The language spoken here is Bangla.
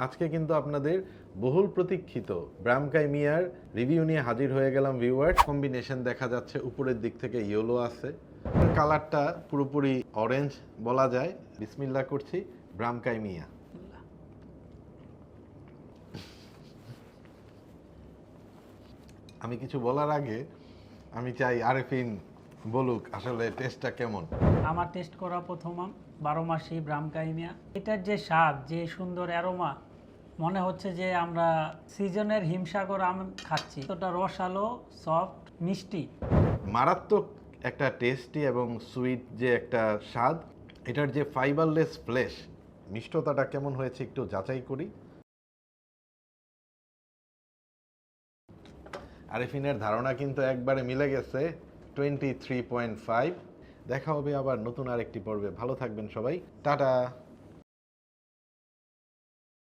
আজকে কিন্তু আপনাদের বহুল প্রতীক্ষিত ব্রামকাই মিয়ার রিভিউ নিয়ে হাজির হয়ে গেলাম ভিউয়ার্স। কম্বিনেশন দেখা যাচ্ছে উপরের দিক থেকে ইয়েলো আছে, কালারটা পুরোপুরি অরেঞ্জ বলা যায়। বিসমিল্লাহ করছি, ব্রামকাই মিয়া। আমি কিছু বলার আগে আমি চাই আরেফিন বলুক আসলে টেস্টটা কেমন। আমার টেস্ট করা প্রথম 12 মাসি ব্রামকাই মিয়া। এটার যে স্বাদ, যে সুন্দর অ্যারোমা, মনে হচ্ছে যে আমরা সিজনের হিমসাগর আম খাচ্ছি। এতটা রসালো, সফট, মিষ্টি। মারাত্মক একটা টেস্টি এবং সুইট যে একটা স্বাদ। এটার যে ফাইবারলেস ফ্লেশ, মিষ্টতাটা কেমন হয়েছে একটু যাচাই করি। আরেফিনের ধারণা কিন্তু একবারে মিলে গেছে, 23.5। দেখা হবে আবার নতুন আরেকটি পর্বে। ভালো থাকবেন সবাই, টাটা।